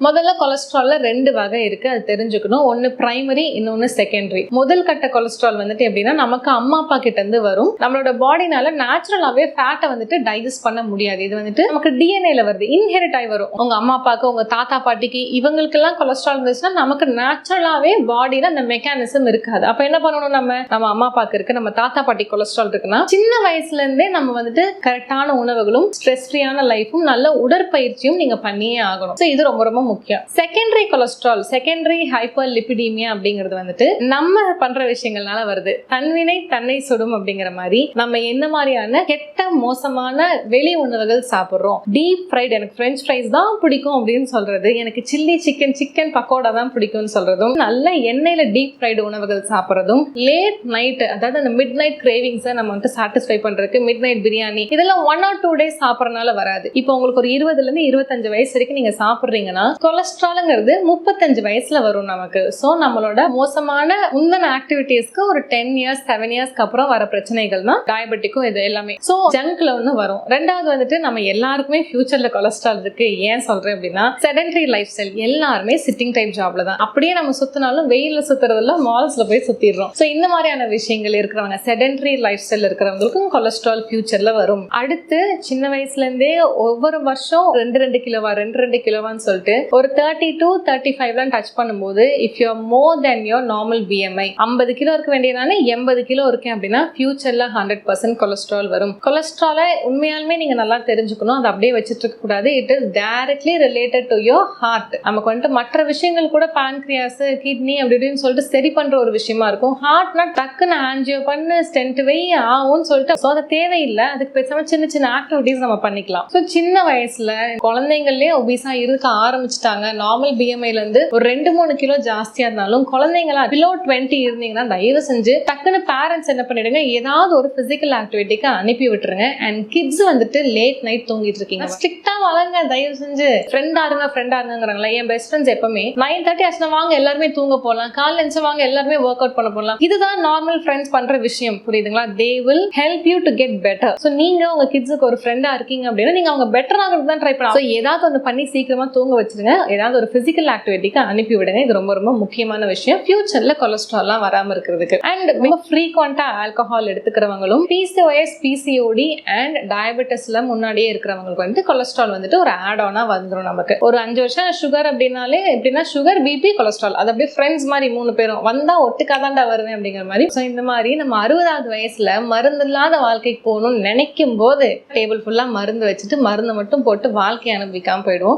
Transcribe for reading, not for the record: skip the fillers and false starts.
முதல்ல கொலஸ்ட்ரால்ல 2 வகை இருக்கு, அது தெரிஞ்சுக்கணும். ஒன்னு பிரைமரி, இன்னொன்னு செகண்டரி. முதல் கட்ட கொலஸ்ட்ரால் வந்துட்டு எப்படின்னா நமக்கு அம்மா அப்பா கிட்ட இருந்து வரும். நம்மளோட பாடினால நேச்சுரலாவே ஃபேட்டை வந்துட்டு டைஜஸ்ட் பண்ண முடியாது. இது வந்துட்டு நமக்கு டிஎன்ஏல வருது, இன்ஹெரிட் ஆகி வரும். உங்க அம்மா அப்பாவுக்கு, உங்க தாத்தா பாட்டிக்கு, இவங்களுக்கெல்லாம் கொலஸ்ட்ரால் இருந்துச்சுன்னா நமக்கு நேச்சுரலாவே பாடியில அந்த மெக்கானிசம் இருக்காது. அப்ப என்ன பண்ணணும், நம்ம அம்மா அப்பாவுக்கு இருக்கு, நம்ம தாத்தா பாட்டி கொலஸ்ட்ரால் இருக்குன்னா சின்ன வயசுல இருந்தே நம்ம வந்துட்டு கரெக்டான உணவுகளும் ஸ்ட்ரெஸ் ஃப்ரீயான லைஃபும் நல்ல உடற்பயிற்சியும் நீங்க பண்ணியே ஆகணும். இது ரொம்ப ரொம்ப முக்கியம். செகண்டரி கொலஸ்ட்ரால், செகண்டரி ஹைப்பர் லிபிடீமியா அப்படிங்கிறது வந்துட்டு நம்ம பண்ற விஷயங்கள்னால வருது. தன்வினை தன்னை சுடும் அப்படிங்கிற மாதிரி நம்ம என்ன மாதிரியான கெட்ட மோசமான வெளி உணவுகள் சாப்பிடுறோம். டீப் ஃப்ரைட், எனக்கு பிரெஞ்ச் ஃப்ரைஸ் தான் பிடிக்கும் அப்படின்னு சொல்றது, எனக்கு சில்லி சிக்கன் பக்கோடா தான் பிடிக்கும்னு சொல்றதும், நல்ல எண்ணெயில டீப் ஃப்ரைடு உணவுகள் சாப்பிடுறதும், லேட் நைட் அதாவது அந்த மிட் நைட் கிரேவிங்ஸை நம்ம வந்துட்டு சாட்டிஸ்ஃபை பண்றதுக்கு மிட் நைட் பிரியாணி இதெல்லாம் 1 or 2 days சாப்பிடறதுனால வராது. இப்போ உங்களுக்கு ஒரு 20ல இருந்து 25 வயசு வரைக்கும் நீங்க சாப்பிடுறீங்கன்னா கொலஸ்ட்ரால்ங்கிறது 35 வயசுல வரும் நமக்கு. சோ நம்மளோட மோசமான முந்தின ஆக்டிவிட்டீஸ்க்கு ஒரு 10 years 7 yearsக்கு அப்புறம் வர பிரச்சனைகள் தான் டயபெட்டிக்கும் இது எல்லாமே. சோ ஜங்க்ல ஒன்று வரும். ரெண்டாவது வந்துட்டு நம்ம எல்லாருக்குமே ஃபியூச்சர்ல கொலஸ்ட்ரால் இருக்கு. ஏன் சொல்றேன் அப்படின்னா செடென்டரி லைஃப் ஸ்டைல், எல்லாருமே சிட்டிங் டைப் ஜாப்ல தான். அப்படியே நம்ம சுத்தினாலும் வெயில்ல சுத்துறதுல மால்ஸ்ல போய் சுத்திடுறோம். சோ இந்த மாதிரியான விஷயங்கள் இருக்கிறவங்க, செடென்டரி லைஃப் ஸ்டைல் இருக்கிறவங்களுக்கும் கொலஸ்ட்ரால் ஃபியூச்சர்ல வரும். அடுத்து சின்ன வயசுல இருந்தே ஒவ்வொரு வருஷம் 2 கிலோவான்னு சொல்லிட்டு ஒரு 30 to 35 டச் பண்ணும்போது if you are more then your normal BMI, 50 kilo இருக்க வேண்டியதானே 80 கிலோ இருக்கேன் அப்படின்னா ஃபியூச்சர்ல 100% கொலஸ்ட்ரால் வரும். கொலஸ்ட்ராலை உண்மையாலுமே நீங்க நல்லா தெரிஞ்சுக்கணும், அதை அப்படியே வச்சுட்டு இருக்க கூடாது. It is directly related to your heart. நமக்கு வந்துட்டு மற்ற விஷயங்கள் கூட பான்கிரியாஸ், கிட்னி அப்படின்னு சொல்லிட்டு சரி பண்ற ஒரு விஷயமா இருக்கும். ஹார்ட்னா டக்குன்னு ஆன்ஜியோ பண்ணு, ஸ்டென்ட் வை ஆகும்னு சொல்லிட்டு அது தேவையில்லை. அதுக்கு பேசாம சின்ன சின்ன ஆக்டிவிட்டிஸ் நம்ம பண்ணிக்கலாம். ஸோ சின்ன வயசுல குழந்தைங்களே ஒபிசா இருக்க ஆரம்பிச்சுட்டாங்க. நார்மல் பிஎம்ஐல இருந்து ஒரு 2-3 கிலோ ஜாஸ்தியா இருந்தாலும் குழந்தைங்களா பிலோ 20 இருந்தீங்கன்னா தயவு செஞ்சு டக்குன்னு பேரண்ட்ஸ் என்ன பண்ணிடுங்க, ஏதாவது ஒரு பிசிக்கல் ஆக்டிவிட்டிக்கு அனுப்பி விட்டுருங்க. அண்ட் கிட்ஸ் வந்துட்டு லேட் நைட் தூங்கிட்டு இருக்கீங்க, ஸ்ட்ரிக்டா வளங்க தயவு செஞ்சு. ஃப்ரெண்டா இருங்கிறாங்களா, என் பெஸ்ட் ஃப்ரெண்ட்ஸ் எப்பவுமே 9:30 ஆச்சுன்னா வாங்க எல்லாருமே தூங்க போகலாம், காலைல எழுந்து வாங்க எல்லாருமே ஒர்க் அவுட் பண்ண போகலாம். இதுதான் நார்மல் ஃப்ரெண்ட்ஸ் பண்ற விஷயம், புரியுதுங்களா? They will help you to get better. So நீங்க உங்க கிட்ஸுக்கு ஒரு ஃப்ரெண்டா இருக்கீங்க அப்படின்னா நீங்க அவங்க பெட்டர் ஆகிறது தான் ட்ரை பண்ணலாம். ஏதாவது ஒன்று பண்ணி சீக்கிரமா தூங்க வச்சிருங்க, ஏதாவது ஒரு பிசிக்கல் ஆக்டிவிட்டிக்கு அனுப்பி விடுங்க. இது ரொம்ப ரொம்ப முக்கியமான விஷயம் ஃபியூச்சர்ல கொலஸ்ட்ரால்லாம் வராம இருக்கிறதுக்கு. அண்ட் ரொம்ப ஃப்ரீக்வெண்டா ஆல்கஹால் எடுத்துக்கிறவங்களும், பிசிஓஎஸ், பிசிஓடி அண்ட் டயபெட்டிஸ்ல முன்னாடியே இருக்கிறவங்களுக்கு வந்துட்டு கொலஸ்ட்ரால் வந்துட்டு ஒரு ஆட் ஆனா வந்துடும். நமக்கு ஒரு 5 வருஷம் சுகர் அப்படின்னாலே எப்படின்னா சுகர், பிபி, கொலஸ்ட்ரால் அது அப்படியே ஃப்ரெண்ட்ஸ் மாதிரி 3 பேரும் வந்தா ஒட்டுக்காதாண்டா வருவேன் அப்படிங்கிற மாதிரி. ஸோ இந்த மாதிரி நம்ம 60வது வயசுல மருந்து இல்லாத வாழ்க்கைக்கு போகணும்னு நினைக்கும் போது டேபிள் ஃபுல்லா மருந்து வச்சுட்டு மருந்து மட்டும் போட்டு வாழ்க்கையை அனுபவிக்காம போயிடுவோம்.